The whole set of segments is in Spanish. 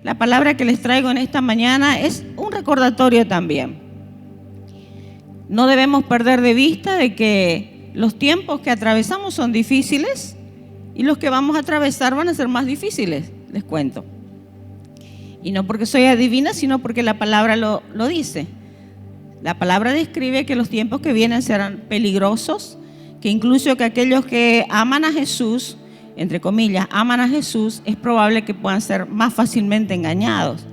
la palabra que les traigo en esta mañana es un recordatorio también. No debemos perder de vista de que los tiempos que atravesamos son difíciles y los que vamos a atravesar van a ser más difíciles, les cuento. Y no porque soy adivina, sino porque la palabra lo dice. La palabra describe que los tiempos que vienen serán peligrosos, que incluso que aquellos que aman a Jesús, entre comillas, aman a Jesús, es probable que puedan ser más fácilmente engañados,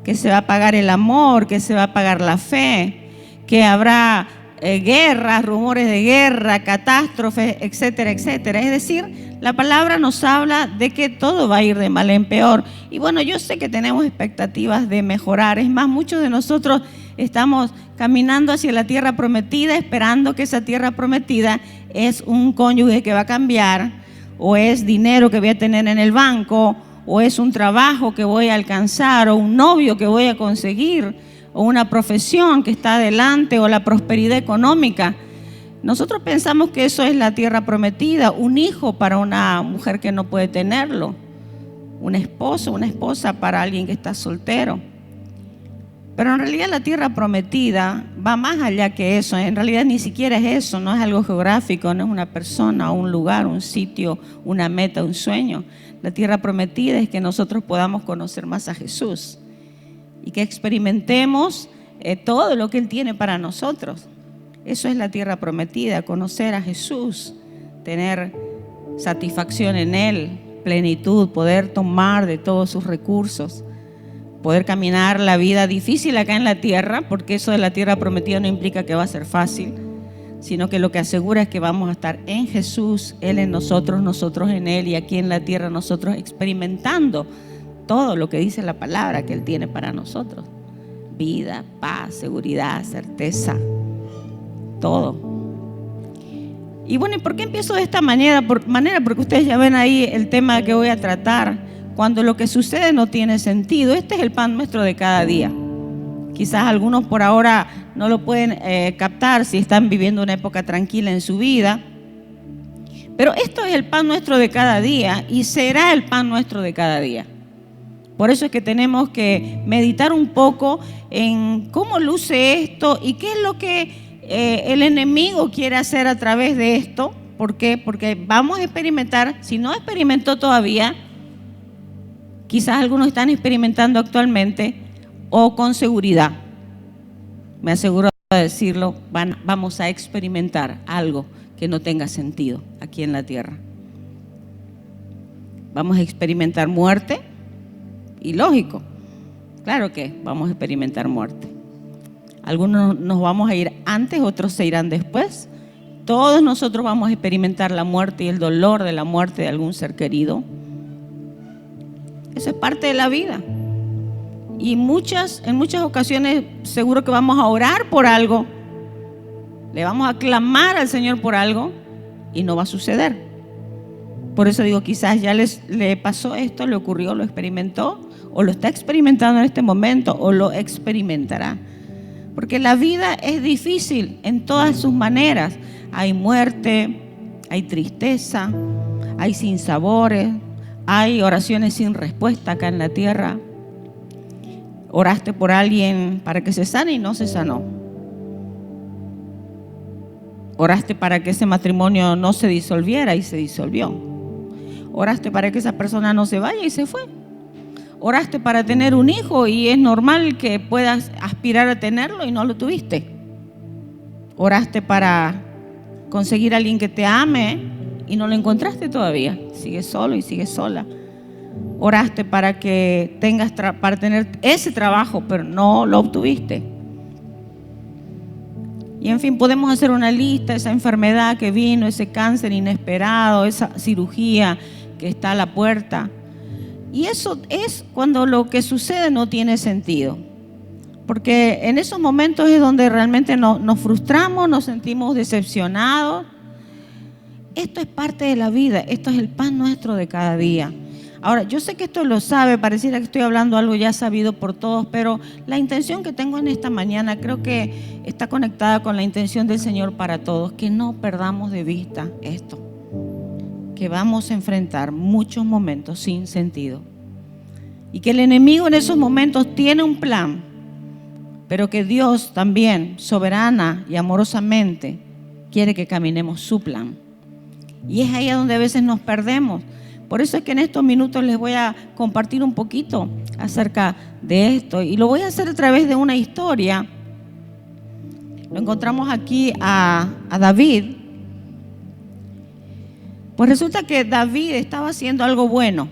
que se va a apagar el amor, que se va a apagar la fe, que habrá guerras, rumores de guerra, catástrofes, etcétera, etcétera. Es decir, la palabra nos habla de que todo va a ir de mal en peor. Y bueno, yo sé que tenemos expectativas de mejorar. Es más, muchos de nosotros estamos caminando hacia la tierra prometida, esperando que esa tierra prometida es un cónyuge que va a cambiar, o es dinero que voy a tener en el banco, o es un trabajo que voy a alcanzar, o un novio que voy a conseguir, o una profesión que está adelante, o la prosperidad económica. Nosotros pensamos que eso es la tierra prometida, un hijo para una mujer que no puede tenerlo, un esposo, una esposa para alguien que está soltero. Pero en realidad la tierra prometida va más allá que eso. En realidad ni siquiera es eso, no es algo geográfico, no es una persona, un lugar, un sitio, una meta, un sueño. La tierra prometida es que nosotros podamos conocer más a Jesús y que experimentemos todo lo que Él tiene para nosotros. Eso es la tierra prometida, conocer a Jesús, tener satisfacción en Él, plenitud, poder tomar de todos sus recursos, poder caminar la vida difícil acá en la tierra, porque eso de la tierra prometida no implica que va a ser fácil, sino que lo que asegura es que vamos a estar en Jesús, Él en nosotros, nosotros en Él, y aquí en la tierra nosotros experimentando todo lo que dice la palabra que Él tiene para nosotros. Vida, paz, seguridad, certeza, todo. Y bueno, ¿y por qué empiezo de esta manera? Porque ustedes ya ven ahí el tema que voy a tratar. Cuando lo que sucede no tiene sentido. Este es el pan nuestro de cada día. Quizás algunos por ahora no lo pueden captar si están viviendo una época tranquila en su vida. Pero esto es el pan nuestro de cada día y será el pan nuestro de cada día. Por eso es que tenemos que meditar un poco en cómo luce esto y qué es lo que el enemigo quiere hacer a través de esto. ¿Por qué? Porque vamos a experimentar, si no experimentó todavía, quizás algunos están experimentando actualmente o con seguridad. Me aseguro de decirlo, vamos a experimentar algo que no tenga sentido aquí en la tierra. Vamos a experimentar muerte y lógico, claro que vamos a experimentar muerte. Algunos nos vamos a ir antes, otros se irán después. Todos nosotros vamos a experimentar la muerte y el dolor de la muerte de algún ser querido. Eso es parte de la vida. Y en muchas ocasiones seguro que vamos a orar por algo, le vamos a clamar al Señor por algo y no va a suceder. Por eso digo, quizás ya le pasó esto, le ocurrió, lo experimentó, o lo está experimentando en este momento, o lo experimentará. Porque la vida es difícil en todas sus maneras. Hay muerte, hay tristeza, hay sinsabores, hay oraciones sin respuesta acá en la tierra. Oraste por alguien para que se sane y no se sanó. Oraste para que ese matrimonio no se disolviera y se disolvió. Oraste para que esa persona no se vaya y se fue. Oraste para tener un hijo y es normal que puedas aspirar a tenerlo y no lo tuviste. Oraste para conseguir a alguien que te ame y no lo encontraste todavía. Sigues solo y sigues sola. Oraste para que tengas para tener ese trabajo, pero no lo obtuviste. Y en fin, podemos hacer una lista, esa enfermedad que vino, ese cáncer inesperado, esa cirugía que está a la puerta. Y eso es cuando lo que sucede no tiene sentido. Porque en esos momentos es donde realmente nos frustramos, nos sentimos decepcionados. Esto es parte de la vida, esto es el pan nuestro de cada día. Ahora, yo sé que esto lo sabe, pareciera que estoy hablando algo ya sabido por todos, pero la intención que tengo en esta mañana creo que está conectada con la intención del Señor para todos, que no perdamos de vista esto, que vamos a enfrentar muchos momentos sin sentido. y que el enemigo en esos momentos tiene un plan, pero que Dios también, soberana y amorosamente, quiere que caminemos su plan. Y es ahí donde a veces nos perdemos. Por eso es que en estos minutos les voy a compartir un poquito acerca de esto. Y lo voy a hacer a través de una historia. Lo encontramos aquí a David. Pues resulta que David estaba haciendo algo bueno.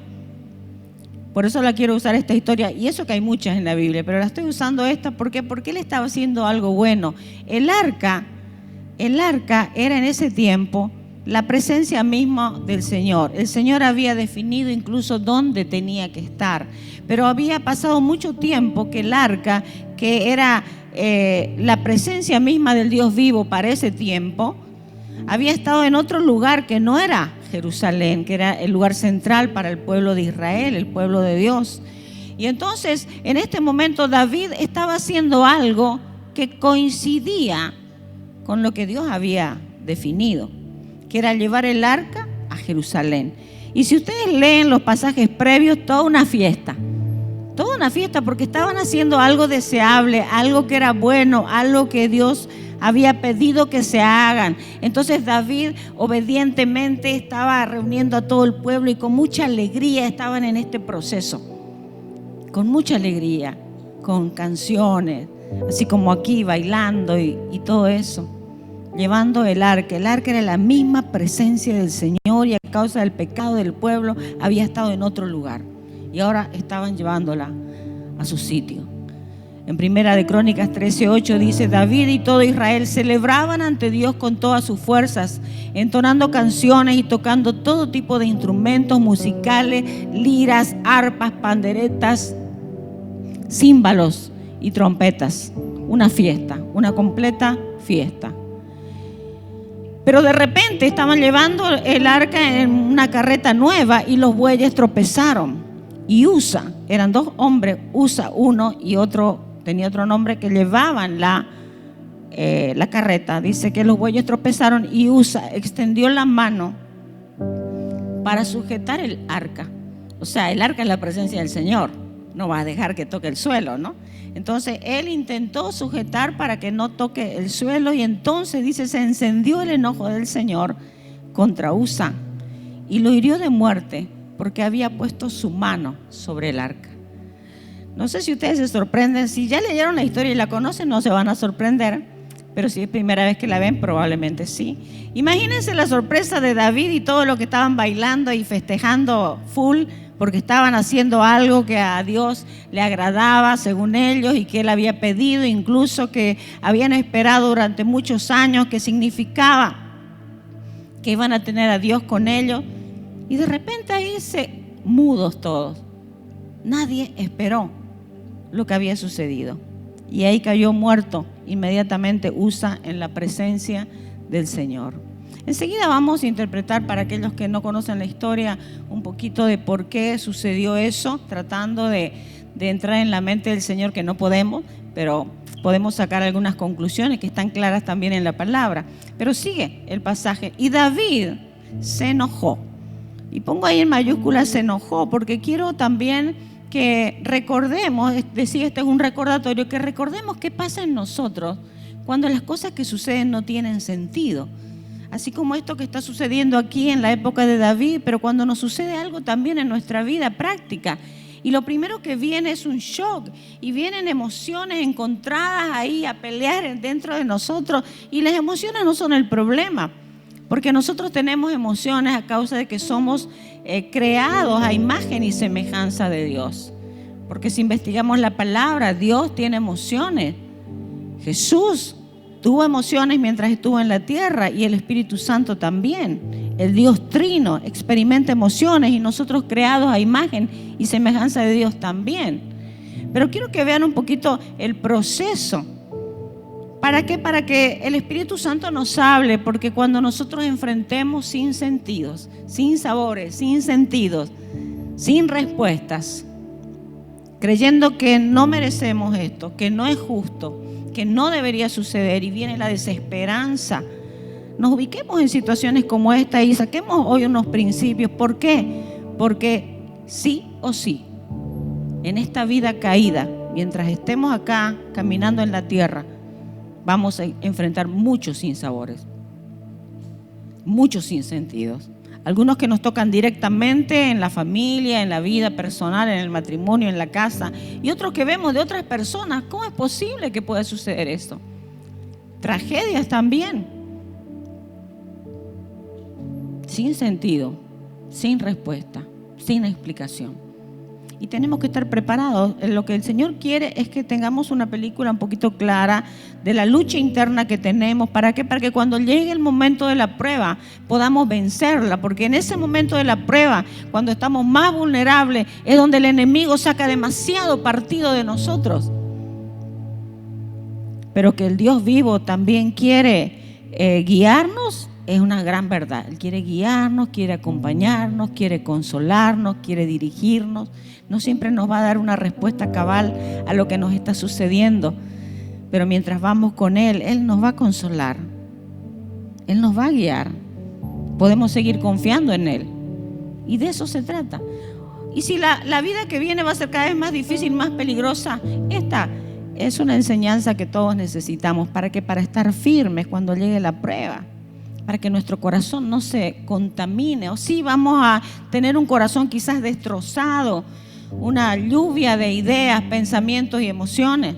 Por eso la quiero usar esta historia. Y eso que hay muchas en la Biblia, pero la estoy usando esta porque él estaba haciendo algo bueno. El arca era en ese tiempo la presencia misma del Señor. El Señor había definido incluso dónde tenía que estar, pero había pasado mucho tiempo que el arca, que era la presencia misma del Dios vivo para ese tiempo, había estado en otro lugar que no era Jerusalén, que era el lugar central para el pueblo de Israel, el pueblo de Dios. Y entonces, en este momento, David estaba haciendo algo que coincidía con lo que Dios había definido, que era llevar el arca a Jerusalén. Y si ustedes leen los pasajes previos, toda una fiesta, porque estaban haciendo algo deseable, algo que era bueno, algo que Dios había pedido que se hagan. Entonces David obedientemente estaba reuniendo a todo el pueblo y con mucha alegría estaban en este proceso, con mucha alegría, con canciones, así como aquí bailando y todo eso, llevando el arca. El arca era la misma presencia del Señor y a causa del pecado del pueblo había estado en otro lugar y ahora estaban llevándola a su sitio. En Primera de Crónicas 13:8 dice: David y todo Israel celebraban ante Dios con todas sus fuerzas, entonando canciones y tocando todo tipo de instrumentos musicales, liras, arpas, panderetas, címbalos y trompetas. Una fiesta, una completa fiesta. Pero de repente estaban llevando el arca en una carreta nueva y los bueyes tropezaron. Y Usa, eran dos hombres, Usa uno y otro, tenía otro nombre, que llevaban la carreta. Dice que los bueyes tropezaron y Usa extendió la mano para sujetar el arca. O sea, el arca es la presencia del Señor, no va a dejar que toque el suelo, ¿no? Entonces él intentó sujetar para que no toque el suelo y entonces dice: se encendió el enojo del Señor contra Usa y lo hirió de muerte porque había puesto su mano sobre el arca. No sé si ustedes se sorprenden, si ya leyeron la historia y la conocen no se van a sorprender, pero si es primera vez que la ven probablemente sí. Imagínense la sorpresa de David y todo lo que estaban bailando y festejando full, porque estaban haciendo algo que a Dios le agradaba según ellos y que él había pedido, incluso que habían esperado durante muchos años, que significaba que iban a tener a Dios con ellos. Y de repente ahí mudos todos. Nadie esperó lo que había sucedido. Y ahí cayó muerto inmediatamente Usa en la presencia del Señor. Enseguida vamos a interpretar, para aquellos que no conocen la historia, un poquito de por qué sucedió eso, tratando de entrar en la mente del Señor, que no podemos, pero podemos sacar algunas conclusiones que están claras también en la palabra. Pero sigue el pasaje. Y David se enojó. Y pongo ahí en mayúsculas se enojó, porque quiero también que recordemos, decía, este es un recordatorio, que recordemos qué pasa en nosotros cuando las cosas que suceden no tienen sentido. Así como esto que está sucediendo aquí en la época de David, pero cuando nos sucede algo también en nuestra vida práctica. Y lo primero que viene es un shock y vienen emociones encontradas ahí a pelear dentro de nosotros. Y las emociones no son el problema, porque nosotros tenemos emociones a causa de que somos creados a imagen y semejanza de Dios. Porque si investigamos la palabra, Dios tiene emociones. Jesús tuvo emociones mientras estuvo en la tierra y el Espíritu Santo también. El Dios Trino experimenta emociones y nosotros creados a imagen y semejanza de Dios también. Pero quiero que vean un poquito el proceso. ¿Para qué? Para que el Espíritu Santo nos hable, porque cuando nosotros enfrentemos sin sentidos, sin sabores, sin sentidos, sin respuestas, creyendo que no merecemos esto, que no es justo, que no debería suceder y viene la desesperanza, nos ubiquemos en situaciones como esta y saquemos hoy unos principios. ¿Por qué? Porque sí o sí en esta vida caída, mientras estemos acá caminando en la tierra, vamos a enfrentar muchos sinsabores, muchos sinsentidos. Algunos que nos tocan directamente en la familia, en la vida personal, en el matrimonio, en la casa, y otros que vemos de otras personas. ¿Cómo es posible que pueda suceder esto? Tragedias también, sin sentido, sin respuesta, sin explicación. Y tenemos que estar preparados. Lo que el Señor quiere es que tengamos una película un poquito clara de la lucha interna que tenemos. ¿Para qué? Para que cuando llegue el momento de la prueba podamos vencerla. Porque en ese momento de la prueba, cuando estamos más vulnerables, es donde el enemigo saca demasiado partido de nosotros. Pero que el Dios vivo también quiere guiarnos, es una gran verdad. Él quiere guiarnos, quiere acompañarnos, quiere consolarnos, quiere dirigirnos. No siempre nos va a dar una respuesta cabal a lo que nos está sucediendo, pero mientras vamos con Él, Él nos va a consolar, Él nos va a guiar. Podemos seguir confiando en Él, y de eso se trata. Y si la vida que viene va a ser cada vez más difícil, más peligrosa, esta es una enseñanza que todos necesitamos. ¿Para qué? Para estar firmes cuando llegue la prueba, para que nuestro corazón no se contamine. O sí, vamos a tener un corazón quizás destrozado, una lluvia de ideas, pensamientos y emociones,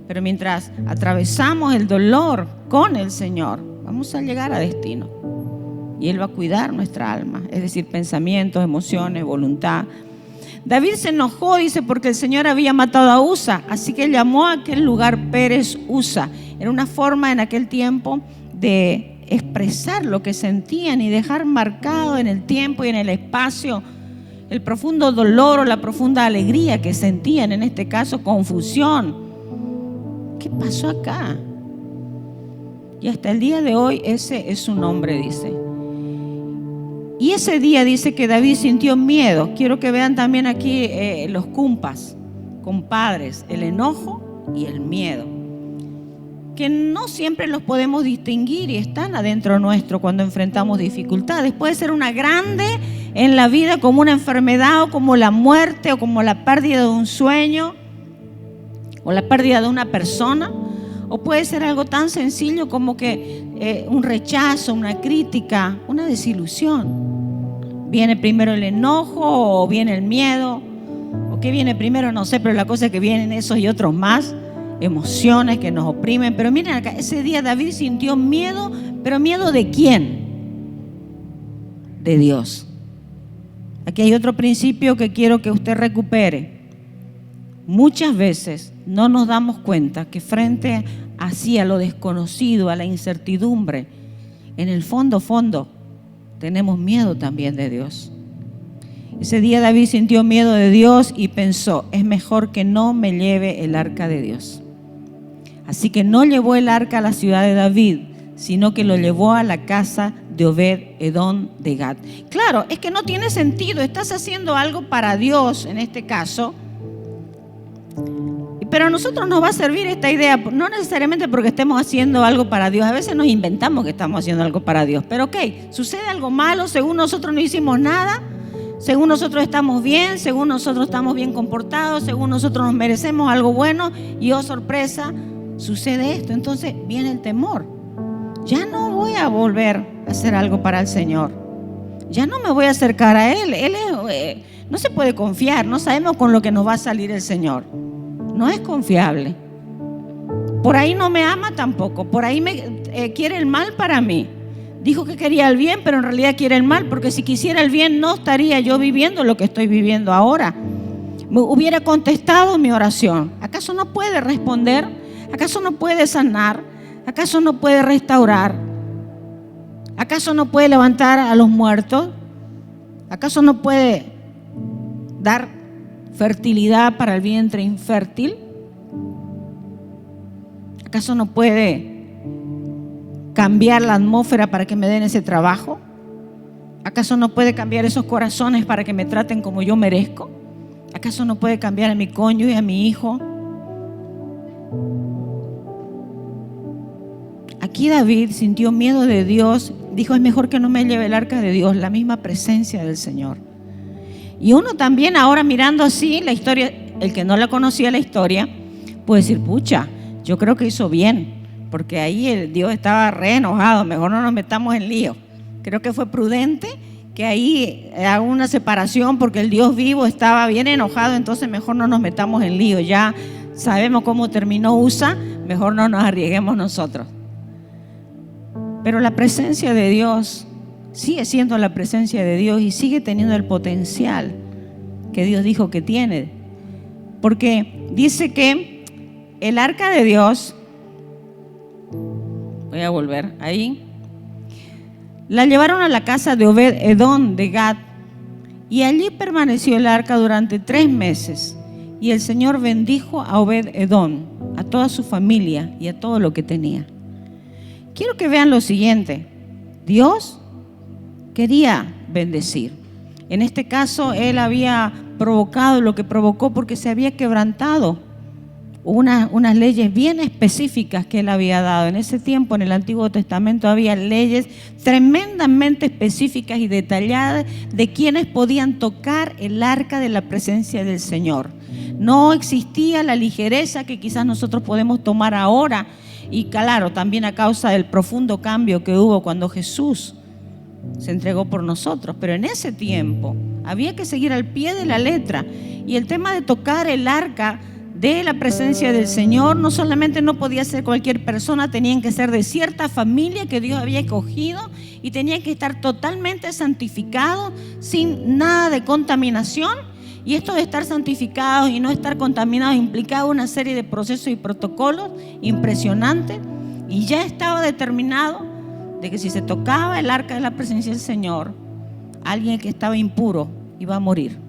pero mientras atravesamos el dolor con el Señor, vamos a llegar a destino, y Él va a cuidar nuestra alma, es decir, pensamientos, emociones, voluntad. David se enojó, dice, porque el Señor había matado a Usa, así que llamó a aquel lugar Pérez Usa. Era una forma en aquel tiempo de expresar lo que sentían y dejar marcado en el tiempo y en el espacio el profundo dolor o la profunda alegría que sentían, en este caso confusión. ¿Qué pasó acá? Y hasta el día de hoy ese es su nombre, dice. Y ese día dice que David sintió miedo. Quiero que vean también aquí los compas, compadres, el enojo y el miedo, que no siempre los podemos distinguir y están adentro nuestro cuando enfrentamos dificultades. Puede ser una grande en la vida, como una enfermedad, o como la muerte, o como la pérdida de un sueño, o la pérdida de una persona, o puede ser algo tan sencillo como que un rechazo, una crítica, una desilusión. Viene primero el enojo o viene el miedo, o qué viene primero, no sé, pero la cosa es que vienen esos y otros más, emociones que nos oprimen. Pero miren acá, ese día David sintió miedo, pero ¿miedo de quién? De Dios. Aquí hay otro principio que quiero que usted recupere. Muchas veces no nos damos cuenta que frente así a lo desconocido, a la incertidumbre, en el fondo tenemos miedo también de Dios. Ese día David sintió miedo de Dios y pensó: es mejor que no me lleve el arca de Dios. Así que no llevó el arca a la ciudad de David, sino que lo llevó a la casa de Obed-Edom de Gat. Claro, es que no tiene sentido. Estás haciendo algo para Dios en este caso, pero a nosotros nos va a servir esta idea, no necesariamente porque estemos haciendo algo para Dios. A veces nos inventamos que estamos haciendo algo para Dios, pero ok, sucede algo malo, según nosotros no hicimos nada, según nosotros estamos bien, según nosotros estamos bien comportados, según nosotros nos merecemos algo bueno, y oh sorpresa, sucede esto. Entonces viene el temor. Ya no voy a volver a hacer algo para el Señor, ya no me voy a acercar a Él. Él no se puede confiar, no sabemos con lo que nos va a salir el Señor. No es confiable. Por ahí no me ama tampoco, por ahí quiere el mal para mí. Dijo que quería el bien, pero en realidad quiere el mal, porque si quisiera el bien no estaría yo viviendo lo que estoy viviendo ahora. Me hubiera contestado mi oración. ¿Acaso no puede responder? ¿Acaso no puede sanar? ¿Acaso no puede restaurar? ¿Acaso no puede levantar a los muertos? ¿Acaso no puede dar fertilidad para el vientre infértil? ¿Acaso no puede cambiar la atmósfera para que me den ese trabajo? ¿Acaso no puede cambiar esos corazones para que me traten como yo merezco? ¿Acaso no puede cambiar a mi cónyuge y a mi hijo? Aquí David sintió miedo de Dios. Dijo: es mejor que no me lleve el arca de Dios, la misma presencia del Señor. Y uno también ahora mirando así la historia, el que no la conocía la historia, puede decir, pucha, yo creo que hizo bien, porque ahí el Dios estaba re enojado, mejor no nos metamos en lío. Creo que fue prudente que ahí haga una separación, porque el Dios vivo estaba bien enojado, entonces mejor no nos metamos en lío. Ya sabemos cómo terminó Usa, mejor no nos arriesguemos nosotros. Pero la presencia de Dios sigue siendo la presencia de Dios y sigue teniendo el potencial que Dios dijo que tiene. Porque dice que el arca de Dios, voy a volver ahí, la llevaron a la casa de Obed-Edom de Gat, y allí permaneció el arca durante 3 meses. Y el Señor bendijo a Obed-Edom, a toda su familia y a todo lo que tenía. Quiero que vean lo siguiente: Dios quería bendecir. En este caso, Él había provocado lo que provocó porque se había quebrantado unas leyes bien específicas que Él había dado. En ese tiempo, en el Antiguo Testamento, había leyes tremendamente específicas y detalladas de quienes podían tocar el arca de la presencia del Señor. No existía la ligereza que quizás nosotros podemos tomar ahora, y claro, también a causa del profundo cambio que hubo cuando Jesús se entregó por nosotros. Pero en ese tiempo había que seguir al pie de la letra, y el tema de tocar el arca de la presencia del Señor no solamente no podía ser cualquier persona, tenían que ser de cierta familia que Dios había escogido, y tenían que estar totalmente santificados, sin nada de contaminación. Y esto de estar santificados y no estar contaminados implicaba una serie de procesos y protocolos impresionantes, y ya estaba determinado de que si se tocaba el arca de la presencia del Señor, alguien que estaba impuro iba a morir.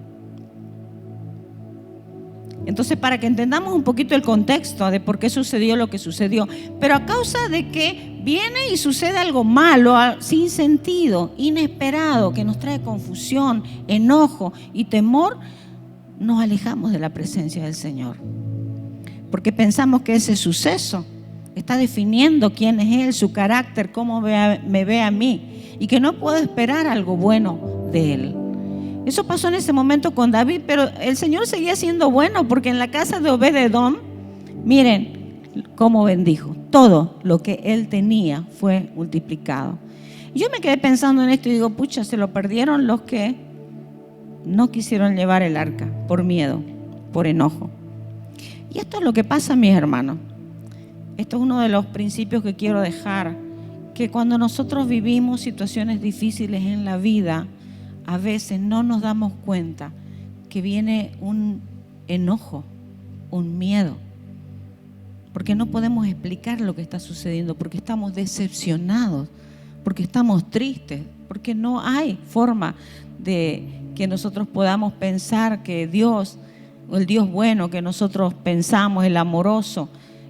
Entonces, para que entendamos un poquito el contexto de por qué sucedió lo que sucedió, pero a causa de que viene y sucede algo malo, sin sentido, inesperado, que nos trae confusión, enojo y temor, nos alejamos de la presencia del Señor, porque pensamos que ese suceso está definiendo quién es Él, su carácter, cómo me ve a mí, y que no puedo esperar algo bueno de Él. Eso pasó en ese momento con David, pero el Señor seguía siendo bueno, porque en la casa de Obed-Edom, miren cómo bendijo. Todo lo que él tenía fue multiplicado. Y yo me quedé pensando en esto y digo, pucha, se lo perdieron los que no quisieron llevar el arca por miedo, por enojo. Y esto es lo que pasa, mis hermanos. Esto es uno de los principios que quiero dejar, que cuando nosotros vivimos situaciones difíciles en la vida, a veces no nos damos cuenta que viene un enojo, un miedo, porque no podemos explicar lo que está sucediendo, porque estamos decepcionados, porque estamos tristes, porque no hay forma de que nosotros podamos pensar que Dios, o el Dios bueno que nosotros pensamos, el amoroso,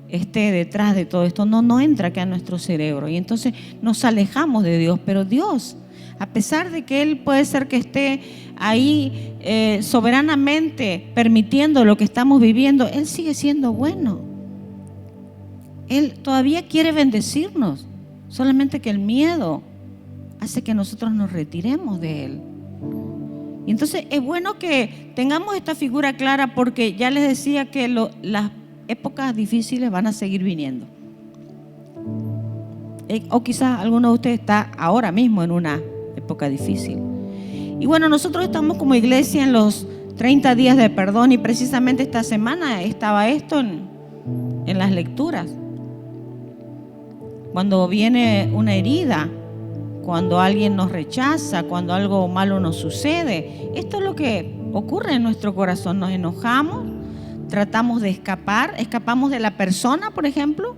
esté detrás de todo esto. No entra acá en nuestro cerebro, y entonces nos alejamos de Dios. Pero Dios, a pesar de que Él puede ser que esté ahí soberanamente permitiendo lo que estamos viviendo, Él sigue siendo bueno. Él todavía quiere bendecirnos, solamente que el miedo hace que nosotros nos retiremos de Él. Y entonces es bueno que tengamos esta figura clara, porque ya les decía que las épocas difíciles van a seguir viniendo. O quizás alguno de ustedes está ahora mismo en una época difícil. Y bueno, nosotros estamos como iglesia en los 30 días de perdón, y precisamente esta semana estaba esto en las lecturas. Cuando viene una herida, cuando alguien nos rechaza, cuando algo malo nos sucede, esto es lo que ocurre en nuestro corazón. Nos enojamos, tratamos de escapamos de la persona, por ejemplo.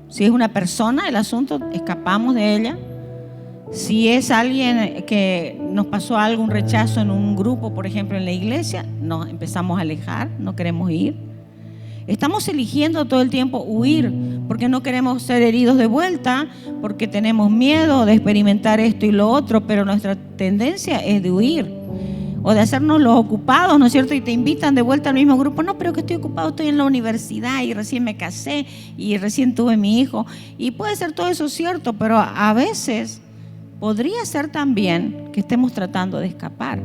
Si es una persona el asunto, escapamos de ella. Si es alguien que nos pasó algo, un rechazo en un grupo, por ejemplo en la iglesia, nos empezamos a alejar, no queremos ir. Estamos eligiendo todo el tiempo huir, porque no queremos ser heridos de vuelta, porque tenemos miedo de experimentar esto y lo otro, pero nuestra tendencia es de huir o de hacernos los ocupados, ¿no es cierto? Y te invitan de vuelta al mismo grupo. No, pero que estoy ocupado, estoy en la universidad y recién me casé y recién tuve mi hijo. Y puede ser todo eso cierto, pero a veces podría ser también que estemos tratando de escapar.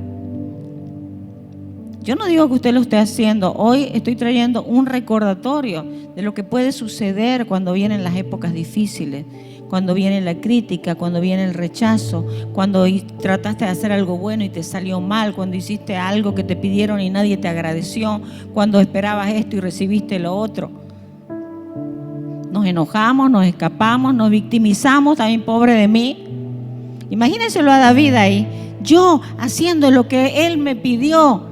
Yo no digo que usted lo esté haciendo. Hoy estoy trayendo un recordatorio de lo que puede suceder cuando vienen las épocas difíciles, cuando viene la crítica, cuando viene el rechazo, cuando trataste de hacer algo bueno y te salió mal, cuando hiciste algo que te pidieron y nadie te agradeció, cuando esperabas esto y recibiste lo otro. Nos enojamos, nos escapamos, nos victimizamos, también pobre de mí. Imagínenselo a David ahí, yo haciendo lo que él me pidió.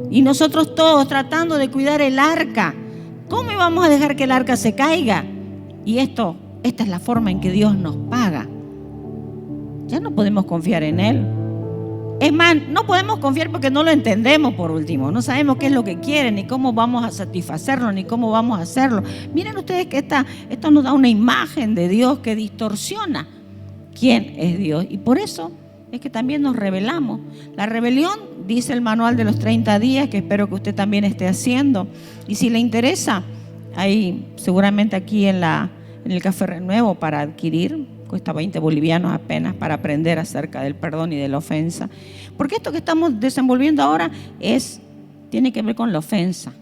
Y nosotros todos tratando de cuidar el arca. ¿Cómo íbamos a dejar que el arca se caiga? Y esta es la forma en que Dios nos paga. Ya no podemos confiar en Él. Es más, no podemos confiar porque no lo entendemos por último. No sabemos qué es lo que quiere, ni cómo vamos a satisfacerlo, ni cómo vamos a hacerlo. Miren ustedes que esto nos da una imagen de Dios que distorsiona quién es Dios. Y por eso es que también nos rebelamos. La rebelión, dice el manual de los 30 días, que espero que usted también esté haciendo. Y si le interesa, hay seguramente aquí en el Café Renuevo para adquirir, cuesta 20 bolivianos apenas, para aprender acerca del perdón y de la ofensa. Porque esto que estamos desenvolviendo ahora tiene que ver con la ofensa.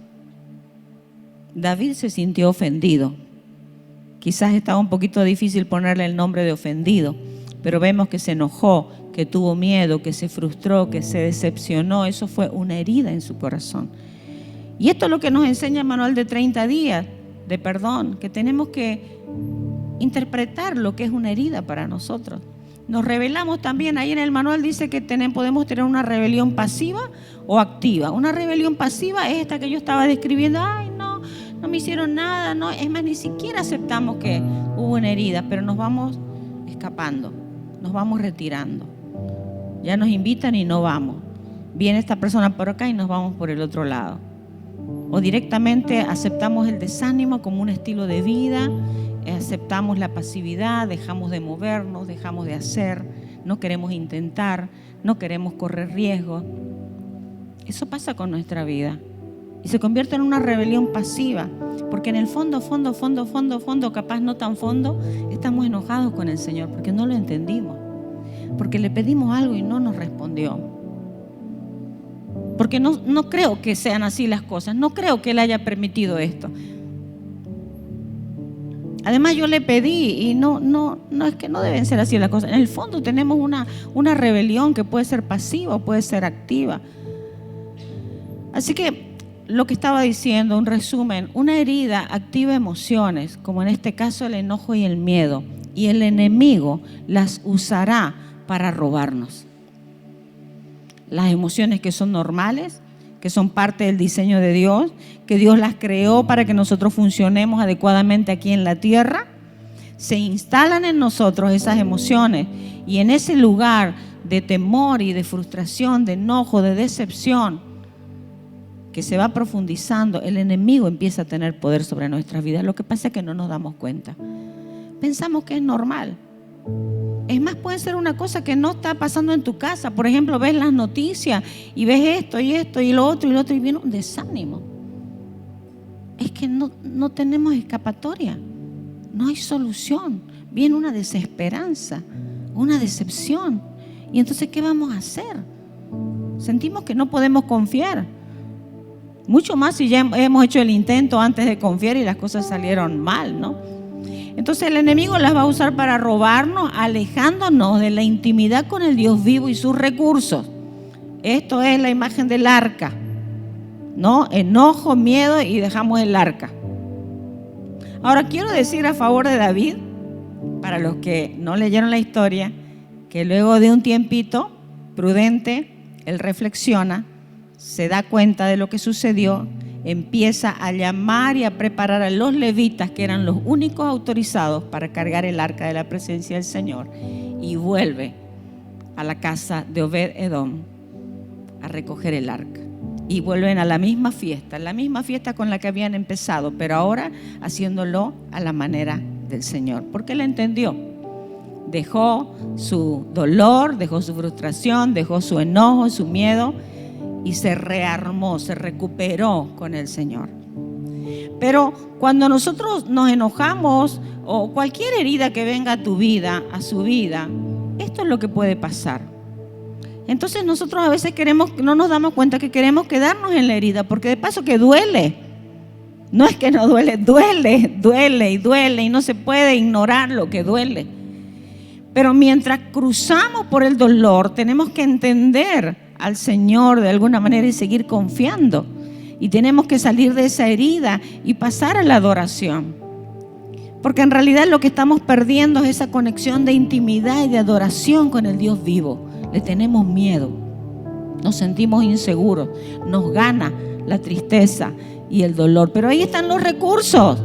David se sintió ofendido. Quizás estaba un poquito difícil ponerle el nombre de ofendido, pero vemos que se enojó, que tuvo miedo, que se frustró, que se decepcionó. Eso fue una herida en su corazón. Y esto es lo que nos enseña el manual de 30 días de perdón, que tenemos que interpretar lo que es una herida para nosotros. Nos rebelamos también. Ahí en el manual dice que podemos tener una rebelión pasiva o activa. Una rebelión pasiva es esta que yo estaba describiendo. Ay, no me hicieron nada, no. Es más, ni siquiera aceptamos que hubo una herida, pero nos vamos escapando, nos vamos retirando. Ya nos invitan y no vamos. Viene esta persona por acá y nos vamos por el otro lado. O directamente aceptamos el desánimo como un estilo de vida, aceptamos la pasividad, dejamos de movernos, dejamos de hacer, no queremos intentar, no queremos correr riesgos. Eso pasa con nuestra vida y se convierte en una rebelión pasiva, porque en el fondo, capaz no tan fondo, estamos enojados con el Señor porque no lo entendimos, porque le pedimos algo y no nos respondió. Porque no creo que sean así las cosas, no creo que Él haya permitido esto. Además yo le pedí y no es que no deben ser así las cosas. En el fondo tenemos una rebelión que puede ser pasiva o puede ser activa. Así que lo que estaba diciendo, un resumen, una herida activa emociones, como en este caso el enojo y el miedo, y el enemigo las usará para robarnos. Las emociones que son normales, que son parte del diseño de Dios, que Dios las creó para que nosotros funcionemos adecuadamente aquí en la tierra, se instalan en nosotros esas emociones y en ese lugar de temor y de frustración, de enojo, de decepción, que se va profundizando, el enemigo empieza a tener poder sobre nuestras vidas. Lo que pasa es que no nos damos cuenta. Pensamos que es normal. Es más, puede ser una cosa que no está pasando en tu casa. Por ejemplo, ves las noticias y ves esto y lo otro y viene un desánimo. Es que no tenemos escapatoria, no hay solución. Viene una desesperanza, una decepción. Y entonces, ¿qué vamos a hacer? Sentimos que no podemos confiar. Mucho más si ya hemos hecho el intento antes de confiar y las cosas salieron mal, ¿no? Entonces el enemigo las va a usar para robarnos, alejándonos de la intimidad con el Dios vivo y sus recursos. Esto es la imagen del arca, ¿no? Enojo, miedo y dejamos el arca. Ahora quiero decir a favor de David, para los que no leyeron la historia, que luego de un tiempito prudente, él reflexiona, se da cuenta de lo que sucedió, empieza a llamar y a preparar a los levitas, que eran los únicos autorizados para cargar el arca de la presencia del Señor, y vuelve a la casa de Obed-Edom a recoger el arca. Y vuelven a la misma fiesta con la que habían empezado, pero ahora haciéndolo a la manera del Señor, porque él entendió. Dejó su dolor, dejó su frustración, dejó su enojo, su miedo, y se rearmó, se recuperó con el Señor. Pero cuando nosotros nos enojamos o cualquier herida que venga a tu vida, a su vida, esto es lo que puede pasar. Entonces nosotros a veces no nos damos cuenta que queremos quedarnos en la herida, porque de paso que duele. No es que no duele, duele y no se puede ignorar lo que duele. Pero mientras cruzamos por el dolor, tenemos que entender al Señor de alguna manera y seguir confiando. Y tenemos que salir de esa herida y pasar a la adoración. Porque en realidad lo que estamos perdiendo es esa conexión de intimidad y de adoración con el Dios vivo. Le tenemos miedo, nos sentimos inseguros, nos gana la tristeza y el dolor. Pero ahí están los recursos,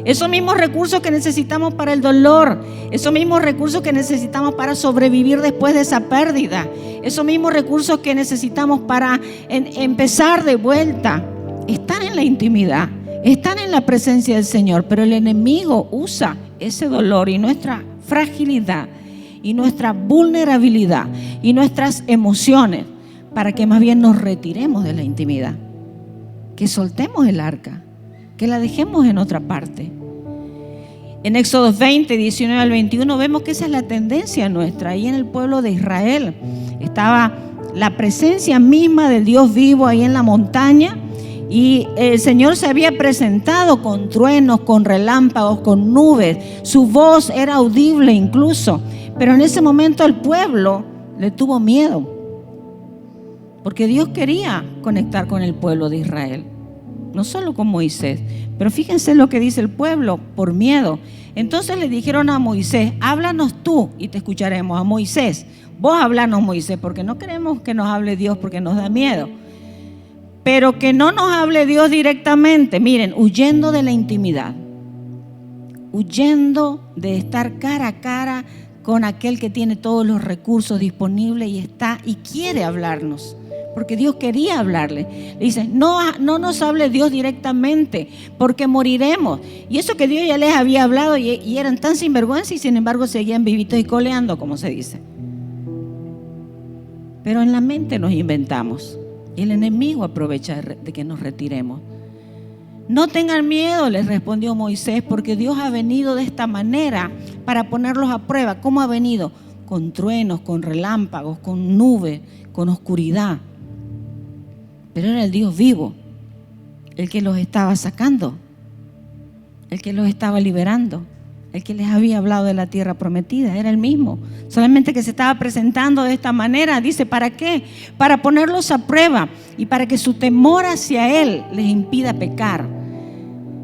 esos mismos recursos que necesitamos para el dolor, esos mismos recursos que necesitamos para sobrevivir después de esa pérdida, esos mismos recursos que necesitamos para empezar de vuelta, están en la intimidad, están en la presencia del Señor. Pero el enemigo usa ese dolor y nuestra fragilidad y nuestra vulnerabilidad y nuestras emociones para que más bien nos retiremos de la intimidad, que soltemos el arca, que la dejemos en otra parte. En Éxodo 20, 19 al 21 vemos que esa es la tendencia nuestra. Ahí en el pueblo de Israel estaba la presencia misma del Dios vivo ahí en la montaña, y el Señor se había presentado con truenos, con relámpagos, con nubes. Su voz era audible incluso. Pero en ese momento el pueblo le tuvo miedo, porque Dios quería conectar con el pueblo de Israel, no solo con Moisés. Pero fíjense lo que dice el pueblo, por miedo. Entonces le dijeron a Moisés: háblanos tú y te escucharemos. A Moisés: vos háblanos, Moisés, porque no queremos que nos hable Dios porque nos da miedo. Pero que no nos hable Dios directamente. Miren, huyendo de la intimidad, huyendo de estar cara a cara con aquel que tiene todos los recursos disponibles y quiere hablarnos, porque Dios quería hablarle. Le dice: no nos hable Dios directamente, porque moriremos. Y eso que Dios ya les había hablado, y eran tan sinvergüenza, y sin embargo seguían vivitos y coleando, como se dice. Pero en la mente nos inventamos, y el enemigo aprovecha de que nos retiremos. No tengan miedo, les respondió Moisés, porque Dios ha venido de esta manera para ponerlos a prueba. ¿Cómo ha venido? Con truenos, con relámpagos, con nubes, con oscuridad. Pero era el Dios vivo el que los estaba sacando, el que los estaba liberando, el que les había hablado de la tierra prometida. Era el mismo, solamente que se estaba presentando de esta manera. Dice: ¿para qué? Para ponerlos a prueba y para que su temor hacia Él les impida pecar.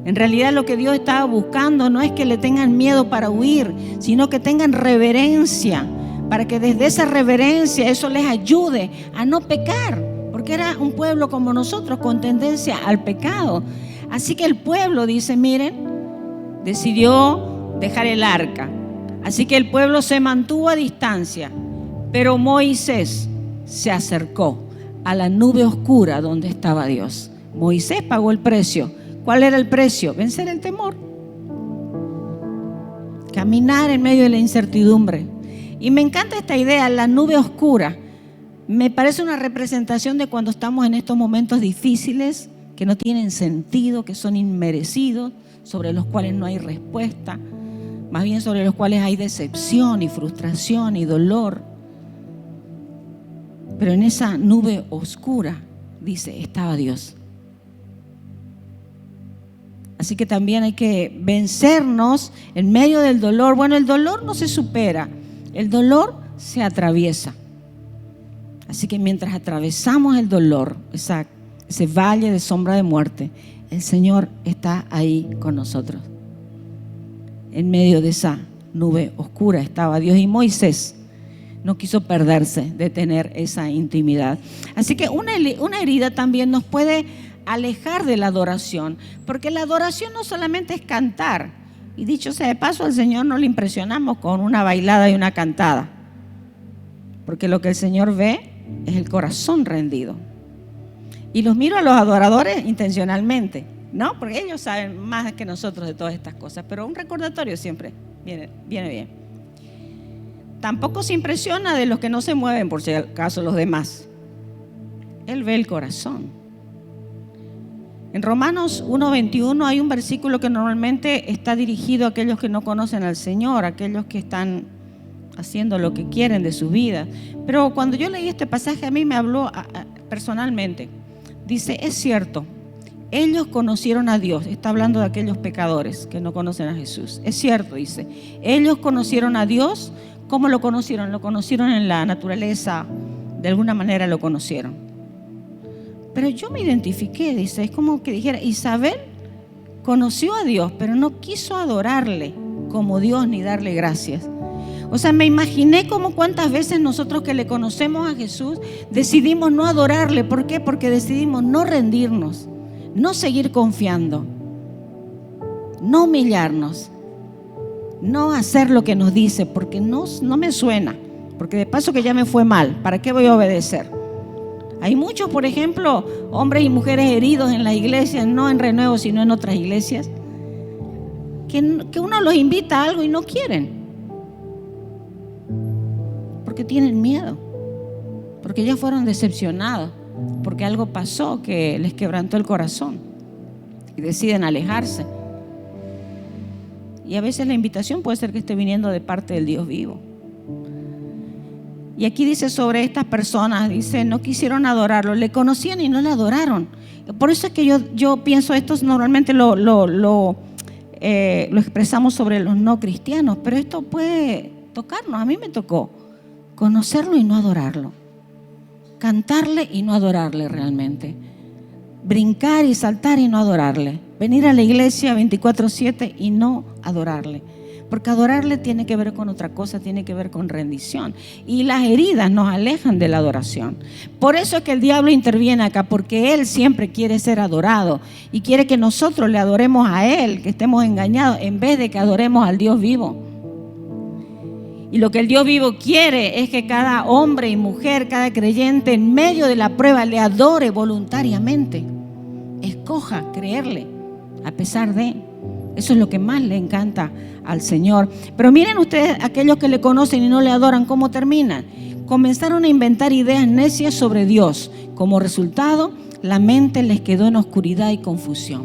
En realidad lo que Dios estaba buscando no es que le tengan miedo para huir, sino que tengan reverencia, para que desde esa reverencia eso les ayude a no pecar, porque era un pueblo como nosotros con tendencia al pecado. Así que el pueblo, dice, miren, decidió dejar el arca. Así que el pueblo se mantuvo a distancia, pero Moisés se acercó a la nube oscura donde estaba Dios. Moisés pagó el precio. ¿Cuál era el precio? Vencer el temor, caminar en medio de la incertidumbre. Y me encanta esta idea, la nube oscura. Me parece una representación de cuando estamos en estos momentos difíciles, que no tienen sentido, que son inmerecidos, sobre los cuales no hay respuesta, más bien sobre los cuales hay decepción y frustración y dolor. Pero en esa nube oscura, dice, estaba Dios. Así que también hay que vencernos en medio del dolor. Bueno, el dolor no se supera, el dolor se atraviesa. Así que mientras atravesamos el dolor, ese valle de sombra de muerte, el Señor está ahí con nosotros. En medio de esa nube oscura estaba Dios, y Moisés no quiso perderse de tener esa intimidad. Así que una herida también nos puede alejar de la adoración, porque la adoración no solamente es cantar, y dicho sea de paso, al Señor no le impresionamos con una bailada y una cantada, porque lo que el Señor ve es el corazón rendido. Y los miro a los adoradores intencionalmente, ¿no? Porque ellos saben más que nosotros de todas estas cosas, pero un recordatorio siempre viene bien. Tampoco se impresiona de los que no se mueven, por si acaso los demás. Él ve el corazón. En Romanos 1:21 hay un versículo que normalmente está dirigido a aquellos que no conocen al Señor, aquellos que están haciendo lo que quieren de su vida. Pero cuando yo leí este pasaje, a mí me habló personalmente. Dice, es cierto, ellos conocieron a Dios. Está hablando de aquellos pecadores que no conocen a Jesús. Es cierto, dice, ellos conocieron a Dios. ¿Cómo lo conocieron? Lo conocieron en la naturaleza, de alguna manera lo conocieron. Pero yo me identifiqué, dice, es como que dijera, Isabel conoció a Dios, pero no quiso adorarle como Dios ni darle gracias. O sea, me imaginé como cuántas veces nosotros que le conocemos a Jesús decidimos no adorarle. ¿Por qué? Porque decidimos no rendirnos, no seguir confiando, no humillarnos, no hacer lo que nos dice, porque no me suena, porque de paso que ya me fue mal, ¿para qué voy a obedecer? Hay muchos, por ejemplo, hombres y mujeres heridos en las iglesias, no en Renuevo, sino en otras iglesias, que uno los invita a algo y no quieren. Porque tienen miedo, porque ya fueron decepcionados, porque algo pasó que les quebrantó el corazón y deciden alejarse. Y a veces la invitación puede ser que esté viniendo de parte del Dios vivo. Y aquí dice sobre estas personas, dice, no quisieron adorarlo, le conocían y no le adoraron. Por eso es que yo pienso, esto normalmente lo expresamos sobre los no cristianos, pero esto puede tocarnos. A mí me tocó conocerlo y no adorarlo, cantarle y no adorarle realmente, brincar y saltar y no adorarle, venir a la iglesia 24/7 y no adorarle, porque adorarle tiene que ver con otra cosa, tiene que ver con rendición, y las heridas nos alejan de la adoración. Por eso es que el diablo interviene acá, porque él siempre quiere ser adorado y quiere que nosotros le adoremos a él, que estemos engañados, en vez de que adoremos al Dios vivo. Y lo que el Dios vivo quiere es que cada hombre y mujer, cada creyente en medio de la prueba le adore voluntariamente. Escoja creerle a pesar de. Eso es lo que más le encanta al Señor. Pero miren ustedes, aquellos que le conocen y no le adoran, ¿cómo terminan? Comenzaron a inventar ideas necias sobre Dios. Como resultado, la mente les quedó en oscuridad y confusión.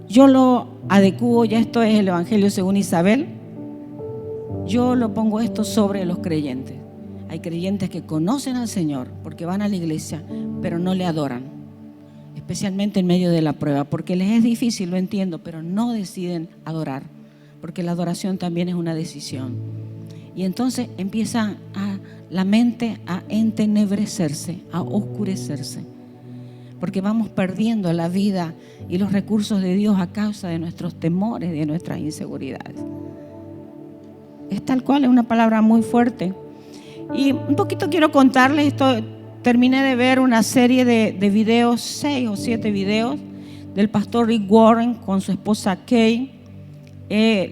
Yo lo adecuo, ya esto es el Evangelio según Isabel. Yo lo pongo esto sobre los creyentes. Hay creyentes que conocen al Señor porque van a la iglesia, pero no le adoran, especialmente en medio de la prueba, porque les es difícil, lo entiendo, pero no deciden adorar, porque la adoración también es una decisión. Y entonces empieza la mente a entenebrecerse, a oscurecerse, porque vamos perdiendo la vida y los recursos de Dios a causa de nuestros temores y de nuestras inseguridades. Es tal cual, es una palabra muy fuerte. Y un poquito quiero contarles esto. Terminé de ver una serie de videos, 6 o 7 videos del pastor Rick Warren con su esposa Kay.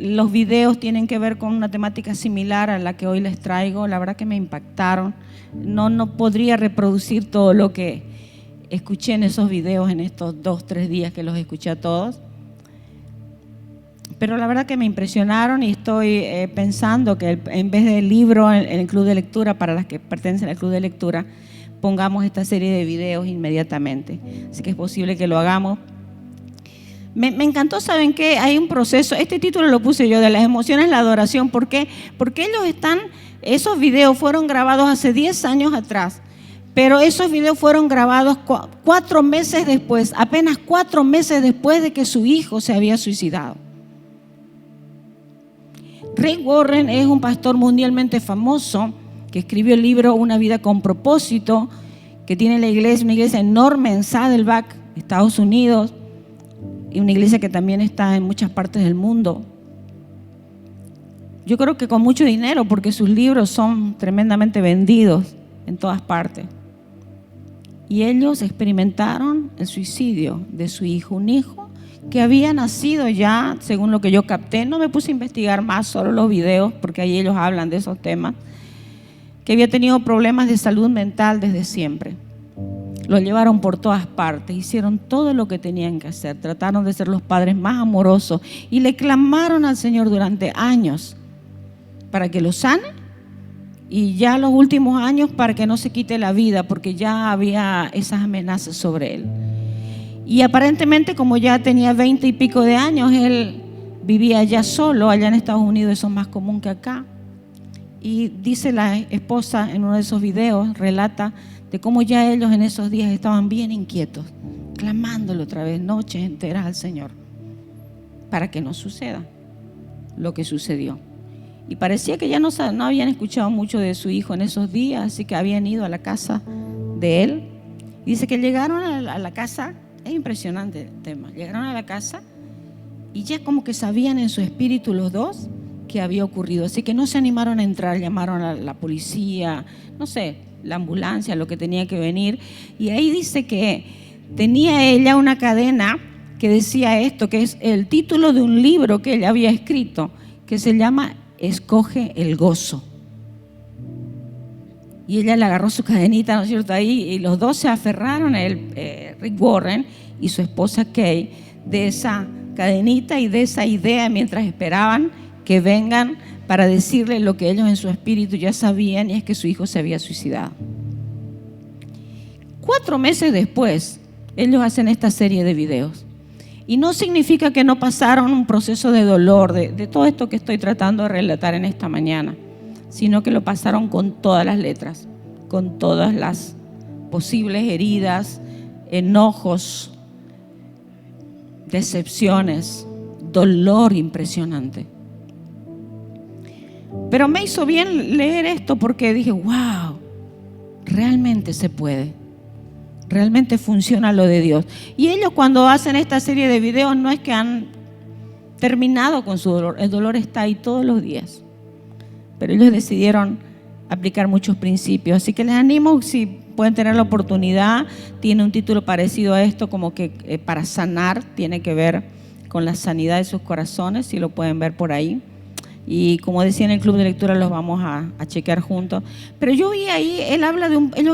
Los videos tienen que ver con una temática similar a la que hoy les traigo. La verdad que me impactaron. No podría reproducir todo lo que escuché en esos videos en estos 2-3 días que los escuché a todos. Pero la verdad que me impresionaron y estoy pensando que en vez del libro en el club de lectura, para las que pertenecen al club de lectura, pongamos esta serie de videos inmediatamente. Así que es posible que lo hagamos. Me encantó, ¿saben qué? Hay un proceso, este título lo puse yo, de las emociones, la adoración. ¿Por qué? Porque esos videos fueron grabados hace 10 años atrás, pero esos videos fueron grabados 4 meses después, apenas 4 meses después de que su hijo se había suicidado. Rick Warren es un pastor mundialmente famoso que escribió el libro Una vida con propósito, que tiene una iglesia enorme en Saddleback, Estados Unidos, y una iglesia que también está en muchas partes del mundo. Yo creo que con mucho dinero, porque sus libros son tremendamente vendidos en todas partes. Y ellos experimentaron el suicidio de su hijo, un hijo que había nacido ya, según lo que yo capté, no me puse a investigar más, solo los videos, porque ahí ellos hablan de esos temas, que había tenido problemas de salud mental desde siempre. Lo llevaron por todas partes, hicieron todo lo que tenían que hacer, trataron de ser los padres más amorosos y le clamaron al Señor durante años para que lo sane, y ya los últimos años para que no se quite la vida, porque ya había esas amenazas sobre él. Y aparentemente, como ya tenía 20 y pico de años, él vivía ya solo. Allá en Estados Unidos eso es más común que acá. Y dice la esposa en uno de esos videos, relata de cómo ya ellos en esos días estaban bien inquietos, clamándole otra vez noches enteras al Señor para que no suceda lo que sucedió. Y parecía que ya no habían escuchado mucho de su hijo en esos días, así que habían ido a la casa de él. Y dice que llegaron a la casa, es impresionante el tema, llegaron a la casa y ya como que sabían en su espíritu los dos que había ocurrido, así que no se animaron a entrar, llamaron a la policía, no sé, la ambulancia, lo que tenía que venir. Y ahí dice que tenía ella una cadena que decía esto, que es el título de un libro que ella había escrito, que se llama Escoge el gozo. Y ella le agarró su cadenita, ¿no es cierto?, ahí, y los dos se aferraron, Rick Warren y su esposa Kay, de esa cadenita y de esa idea mientras esperaban que vengan para decirle lo que ellos en su espíritu ya sabían, y es que su hijo se había suicidado. 4 meses después, ellos hacen esta serie de videos. Y no significa que no pasaron un proceso de dolor, de todo esto que estoy tratando de relatar en esta mañana, sino que lo pasaron con todas las letras, con todas las posibles heridas, enojos, decepciones, dolor impresionante. Pero me hizo bien leer esto porque dije, wow, realmente se puede, realmente funciona lo de Dios. Y ellos cuando hacen esta serie de videos no es que han terminado con su dolor, el dolor está ahí todos los días, pero ellos decidieron aplicar muchos principios. Así que les animo, si pueden tener la oportunidad, tiene un título parecido a esto, como que para sanar, tiene que ver con la sanidad de sus corazones, si lo pueden ver por ahí. Y como decía en el club de lectura, los vamos a chequear juntos. Pero yo vi ahí, ellos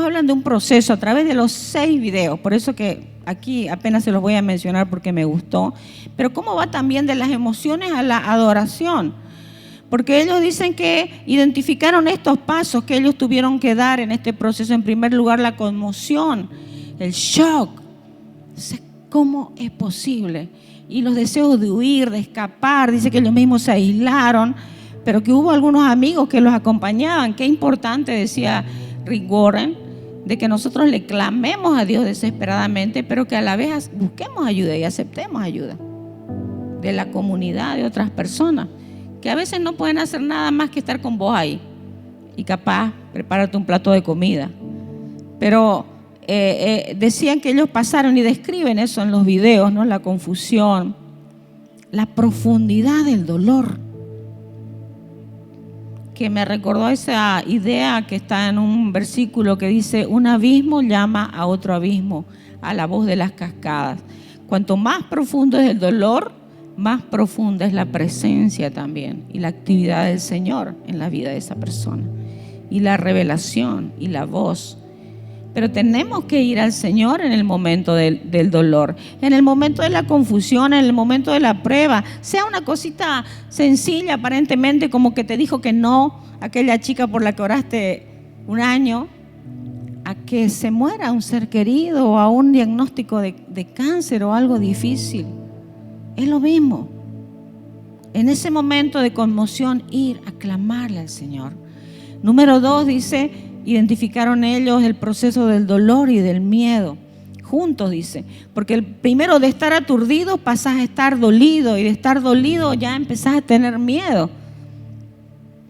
hablan de un proceso a través de los 6 videos, por eso que aquí apenas se los voy a mencionar porque me gustó. Pero cómo va también de las emociones a la adoración. Porque ellos dicen que identificaron estos pasos que ellos tuvieron que dar en este proceso. En primer lugar, la conmoción, el shock. Entonces, ¿cómo es posible? Y los deseos de huir, de escapar. Dice que ellos mismos se aislaron, pero que hubo algunos amigos que los acompañaban. Qué importante, decía Rick Warren, de que nosotros le clamemos a Dios desesperadamente, pero que a la vez busquemos ayuda y aceptemos ayuda de la comunidad, de otras personas, que a veces no pueden hacer nada más que estar con vos ahí y capaz prepararte un plato de comida. Pero decían que ellos pasaron y describen eso en los videos, ¿no? La confusión, la profundidad del dolor, que me recordó esa idea que está en un versículo que dice: un abismo llama a otro abismo, a la voz de las cascadas. Cuanto más profundo es el dolor, más profunda es la presencia también y la actividad del Señor en la vida de esa persona, y la revelación y la voz. Pero tenemos que ir al Señor en el momento del dolor, en el momento de la confusión, en el momento de la prueba. Sea una cosita sencilla aparentemente, como que te dijo que no aquella chica por la que oraste un año, a que se muera un ser querido, o a un diagnóstico de cáncer o algo difícil. Es lo mismo. En ese momento de conmoción, ir a clamarle al Señor. Número 2 dice: identificaron ellos el proceso del dolor y del miedo juntos, dice, porque el primero, de estar aturdido pasás a estar dolido, y de estar dolido ya empezás a tener miedo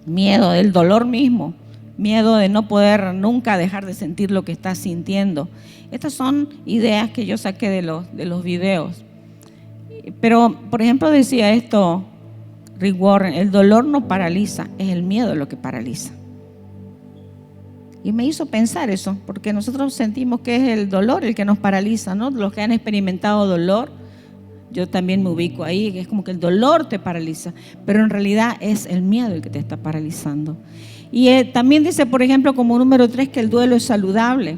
del dolor mismo, miedo de no poder nunca dejar de sentir lo que estás sintiendo. Estas son ideas que yo saqué de los videos. Pero, por ejemplo, decía esto Rick Warren: el dolor no paraliza, es el miedo lo que paraliza. Y me hizo pensar eso, porque nosotros sentimos que es el dolor el que nos paraliza, ¿no? Los que han experimentado dolor, yo también me ubico ahí, que es como que el dolor te paraliza, pero en realidad es el miedo el que te está paralizando. Y también dice, por ejemplo, como número 3, que el duelo es saludable,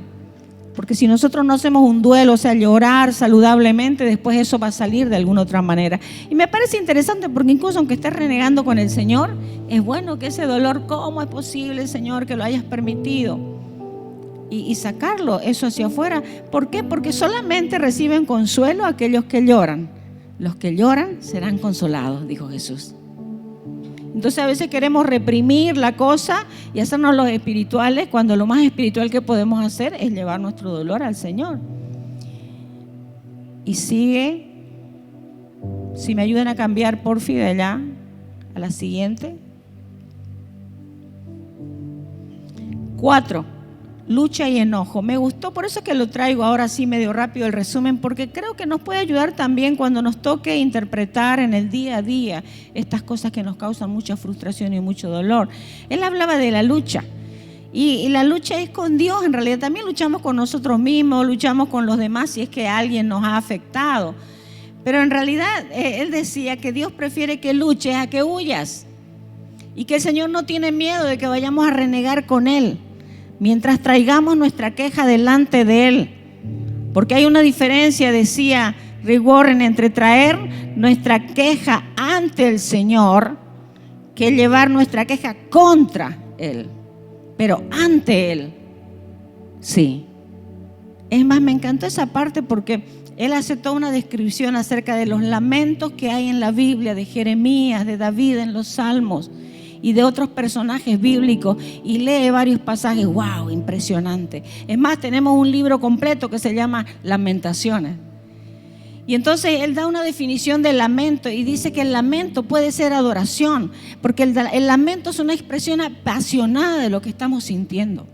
porque si nosotros no hacemos un duelo, o sea, llorar saludablemente, después eso va a salir de alguna otra manera. Y me parece interesante, porque incluso aunque estés renegando con el Señor, es bueno que ese dolor, ¿cómo es posible, Señor, que lo hayas permitido? Y sacarlo, eso hacia afuera. ¿Por qué? Porque solamente reciben consuelo aquellos que lloran. Los que lloran serán consolados, dijo Jesús. Entonces a veces queremos reprimir la cosa y hacernos los espirituales, cuando lo más espiritual que podemos hacer es llevar nuestro dolor al Señor. Y sigue, si me ayudan a cambiar porfi de allá a la siguiente. 4, lucha y enojo. Me gustó, por eso que lo traigo ahora así medio rápido el resumen, porque creo que nos puede ayudar también cuando nos toque interpretar en el día a día estas cosas que nos causan mucha frustración y mucho dolor. Él hablaba de la lucha. Y la lucha es con Dios, en realidad también luchamos con nosotros mismos, luchamos con los demás si es que alguien nos ha afectado. Pero en realidad él decía que Dios prefiere que luches a que huyas. Y que el Señor no tiene miedo de que vayamos a renegar con Él, mientras traigamos nuestra queja delante de Él. Porque hay una diferencia, decía Rick Warren, entre traer nuestra queja ante el Señor que llevar nuestra queja contra Él. Pero ante Él, sí. Es más, me encantó esa parte porque él hace toda una descripción acerca de los lamentos que hay en la Biblia, de Jeremías, de David en los Salmos y de otros personajes bíblicos, y lee varios pasajes. ¡Wow! Impresionante. Es más, tenemos un libro completo que se llama Lamentaciones. Y entonces él da una definición de lamento y dice que el lamento puede ser adoración, porque el lamento es una expresión apasionada de lo que estamos sintiendo.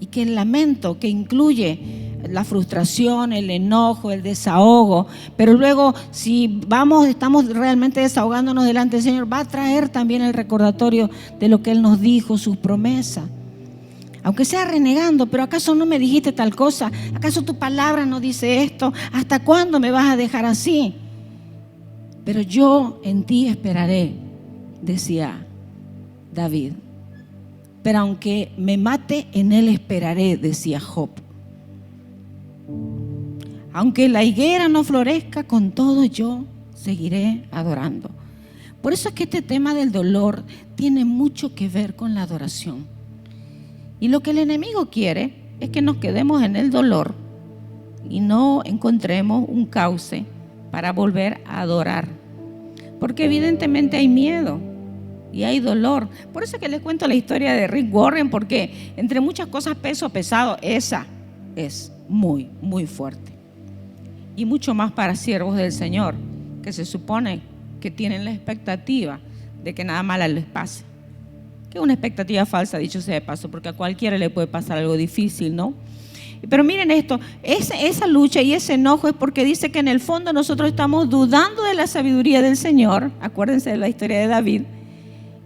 Y que el lamento, que incluye la frustración, el enojo, el desahogo, pero luego si estamos realmente desahogándonos delante del Señor, va a traer también el recordatorio de lo que Él nos dijo, sus promesas. Aunque sea renegando, pero ¿acaso no me dijiste tal cosa? ¿Acaso tu palabra no dice esto? ¿Hasta cuándo me vas a dejar así? Pero yo en ti esperaré, decía David. Pero aunque me mate, en él esperaré, decía Job. Aunque la higuera no florezca, con todo yo seguiré adorando. Por eso es que este tema del dolor tiene mucho que ver con la adoración. Y lo que el enemigo quiere es que nos quedemos en el dolor y no encontremos un cauce para volver a adorar. Porque evidentemente hay miedo y hay dolor. Por eso es que les cuento la historia de Rick Warren, porque entre muchas cosas peso pesado, esa es muy, muy fuerte. Y mucho más para siervos del Señor, que se supone que tienen la expectativa de que nada malo les pase. Que es una expectativa falsa, dicho sea de paso, porque a cualquiera le puede pasar algo difícil, ¿no? Pero miren esto, esa lucha y ese enojo es porque dice que en el fondo nosotros estamos dudando de la sabiduría del Señor. Acuérdense de la historia de David.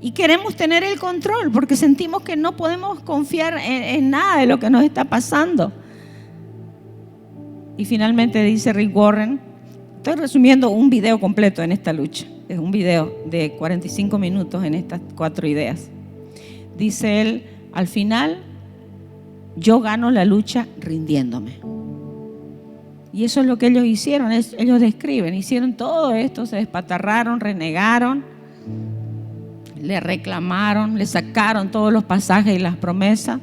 Y queremos tener el control porque sentimos que no podemos confiar en nada de lo que nos está pasando. Y finalmente dice Rick Warren, estoy resumiendo un video completo en esta lucha. Es un video de 45 minutos en estas 4 ideas. Dice él, al final yo gano la lucha rindiéndome. Y eso es lo que ellos hicieron. Ellos describen, hicieron todo esto, se despatarraron, renegaron, le reclamaron, le sacaron todos los pasajes y las promesas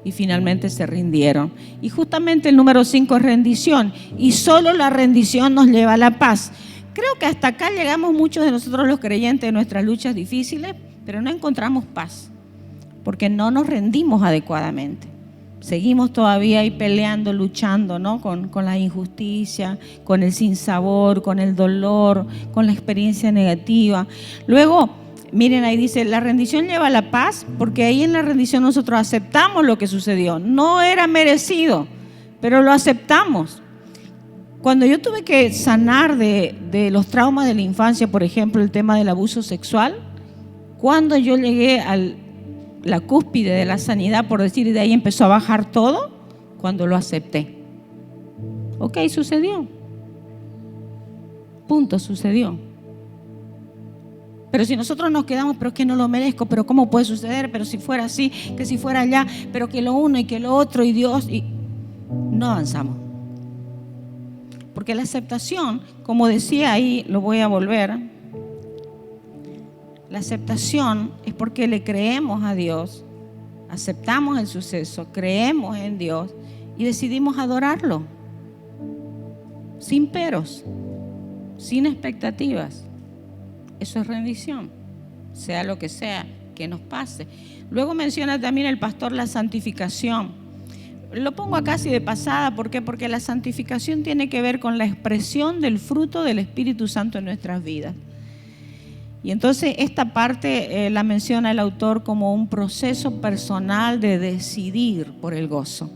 y finalmente se rindieron. Y justamente el número 5 es rendición, y solo la rendición nos lleva a la paz. Creo que hasta acá llegamos muchos de nosotros los creyentes en nuestras luchas difíciles, pero no encontramos paz porque no nos rendimos adecuadamente. Seguimos todavía ahí peleando, luchando, ¿no? con la injusticia, con el sinsabor, con el dolor, con la experiencia negativa. Luego, miren, ahí dice, la rendición lleva a la paz, porque ahí en la rendición nosotros aceptamos lo que sucedió. No era merecido, pero lo aceptamos. Cuando yo tuve que sanar de los traumas de la infancia, por ejemplo, el tema del abuso sexual, cuando yo llegué a la cúspide de la sanidad, por decir, y de ahí empezó a bajar todo, cuando lo acepté. Ok, sucedió. Punto, sucedió. Pero si nosotros nos quedamos, pero es que no lo merezco, pero ¿cómo puede suceder? Pero si fuera así, que si fuera allá, pero que lo uno y que lo otro y Dios, y no avanzamos. Porque la aceptación, como decía ahí, lo voy a volver, la aceptación es porque le creemos a Dios, aceptamos el suceso, creemos en Dios y decidimos adorarlo, sin peros, sin expectativas. Eso es rendición, sea lo que sea que nos pase. Luego menciona también el pastor la santificación. Lo pongo acá así de pasada, ¿por qué? Porque la santificación tiene que ver con la expresión del fruto del Espíritu Santo en nuestras vidas. Y entonces esta parte la menciona el autor como un proceso personal de decidir por el gozo,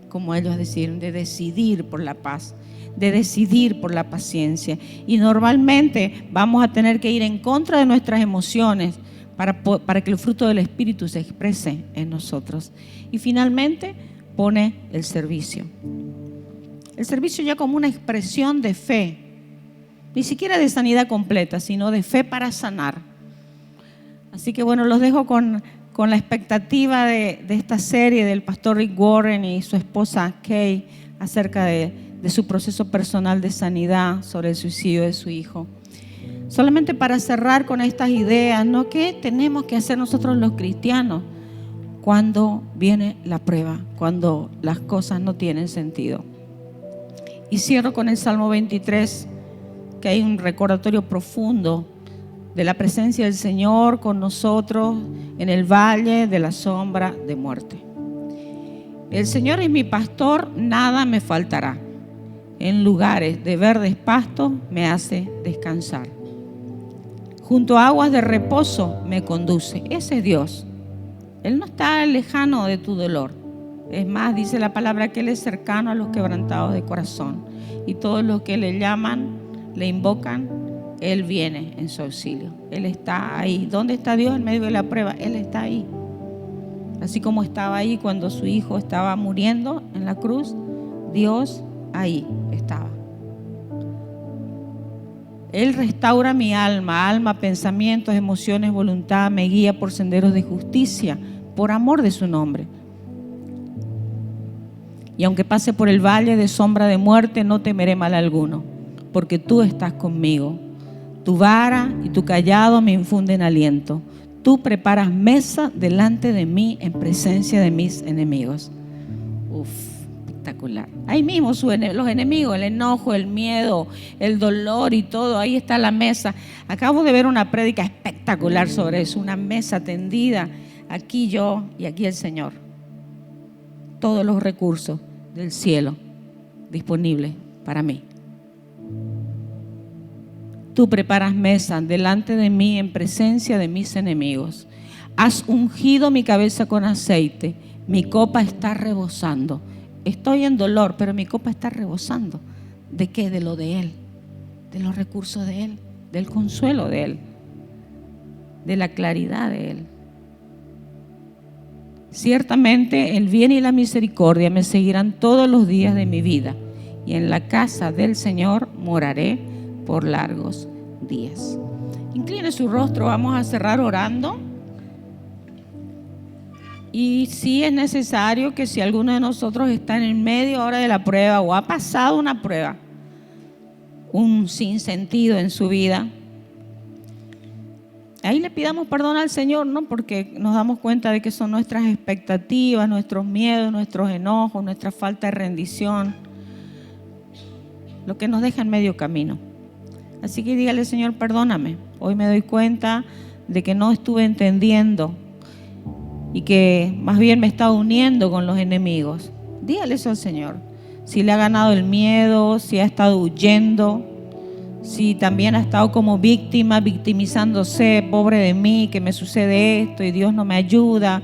como ellos decían, de decidir por la paz, de decidir por la paciencia. Y normalmente vamos a tener que ir en contra de nuestras emociones para que el fruto del Espíritu se exprese en nosotros. Y finalmente pone el servicio. El servicio ya como una expresión de fe, ni siquiera de sanidad completa, sino de fe para sanar. Así que bueno, los dejo con la expectativa de esta serie del pastor Rick Warren y su esposa Kay acerca de su proceso personal de sanidad sobre el suicidio de su hijo. Solamente para cerrar con estas ideas, ¿no? ¿Qué tenemos que hacer nosotros los cristianos cuando viene la prueba, cuando las cosas no tienen sentido? Y cierro con el Salmo 23, que hay un recordatorio profundo de la presencia del Señor con nosotros en el valle de la sombra de muerte. El Señor es mi pastor, nada me faltará. En lugares de verdes pastos me hace descansar. Junto a aguas de reposo me conduce. Ese es Dios. Él no está lejano de tu dolor. Es más, dice la palabra que Él es cercano a los quebrantados de corazón. Y todos los que le llaman, le invocan, Él viene en su auxilio. Él está ahí. ¿Dónde está Dios en medio de la prueba? Él está ahí. Así como estaba ahí cuando su hijo estaba muriendo en la cruz, Dios ahí estaba. Él restaura mi alma, pensamientos, emociones, voluntad, me guía por senderos de justicia, por amor de su nombre. Y aunque pase por el valle de sombra de muerte, no temeré mal alguno, porque tú estás conmigo. Tu vara y tu cayado me infunden aliento. Tú preparas mesa delante de mí en presencia de mis enemigos. Espectacular. Ahí mismo los enemigos, el enojo, el miedo, el dolor y todo, ahí está la mesa. Acabo de ver una prédica espectacular sobre eso, una mesa tendida, aquí yo y aquí el Señor. Todos los recursos del cielo disponibles para mí. Tú preparas mesa delante de mí en presencia de mis enemigos. Has ungido mi cabeza con aceite, mi copa está rebosando. Estoy en dolor, pero mi copa está rebosando. ¿De qué? De lo de Él, de los recursos de Él, del consuelo de Él, de la claridad de Él. Ciertamente el bien y la misericordia me seguirán todos los días de mi vida, y en la casa del Señor moraré por largos días. Incline su rostro, vamos a cerrar orando. Y sí es necesario que si alguno de nosotros está en el medio ahora de la prueba o ha pasado una prueba, un sinsentido en su vida, ahí le pidamos perdón al Señor, ¿no? Porque nos damos cuenta de que son nuestras expectativas, nuestros miedos, nuestros enojos, nuestra falta de rendición, lo que nos deja en medio camino. Así que dígale, Señor, perdóname. Hoy me doy cuenta de que no estuve entendiendo y que más bien me estaba uniendo con los enemigos. Dígale eso al Señor. Si le ha ganado el miedo, si ha estado huyendo, si también ha estado como víctima, victimizándose, pobre de mí, que me sucede esto y Dios no me ayuda,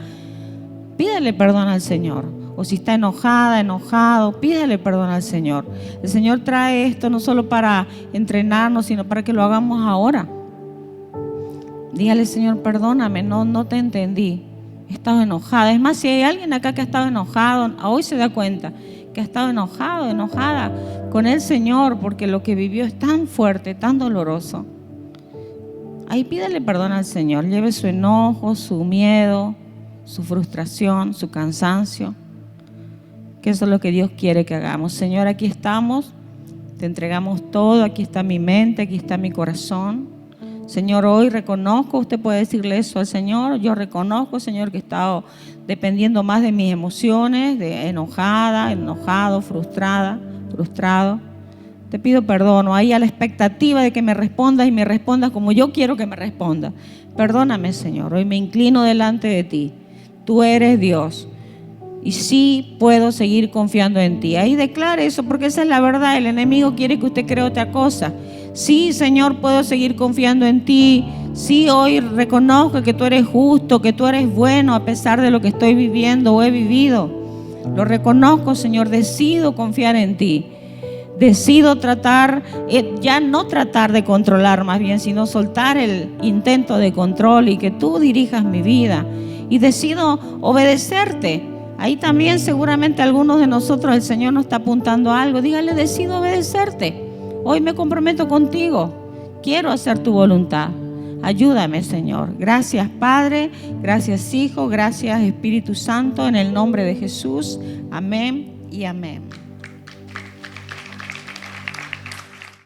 pídele perdón al Señor. O si está enojada, enojado, pídele perdón al Señor. El Señor trae esto no solo para entrenarnos, sino para que lo hagamos ahora. Dígale, Señor, perdóname, no te entendí. He estado enojada. Es más, si hay alguien acá que ha estado enojado, hoy se da cuenta que ha estado enojado, enojada con el Señor, porque lo que vivió es tan fuerte, tan doloroso. Ahí pídele perdón al Señor. Lleve su enojo, su miedo, su frustración, su cansancio, que eso es lo que Dios quiere que hagamos. Señor, aquí estamos, te entregamos todo, aquí está mi mente, aquí está mi corazón. Señor, hoy reconozco, usted puede decirle eso al Señor, yo reconozco, Señor, que he estado dependiendo más de mis emociones, de enojada, enojado, frustrado. te pido perdón, o ahí a la expectativa de que me respondas y me respondas como yo quiero que me respondas. Perdóname, Señor, hoy me inclino delante de ti. Tú eres Dios y sí puedo seguir confiando en ti. Ahí declare eso, porque esa es la verdad. El enemigo quiere que usted crea otra cosa. Sí, Señor, puedo seguir confiando en ti. Sí, hoy reconozco que tú eres justo, que tú eres bueno a pesar de lo que estoy viviendo o he vivido. Lo reconozco, Señor, decido confiar en ti. Decido tratar, ya no tratar de controlar más bien, sino soltar el intento de control y que tú dirijas mi vida. Y decido obedecerte. Ahí también seguramente algunos de nosotros el Señor nos está apuntando a algo. Dígale, decido obedecerte. Hoy me comprometo contigo. Quiero hacer tu voluntad. Ayúdame, Señor. Gracias, Padre. Gracias, Hijo. Gracias, Espíritu Santo. En el nombre de Jesús. Amén y amén.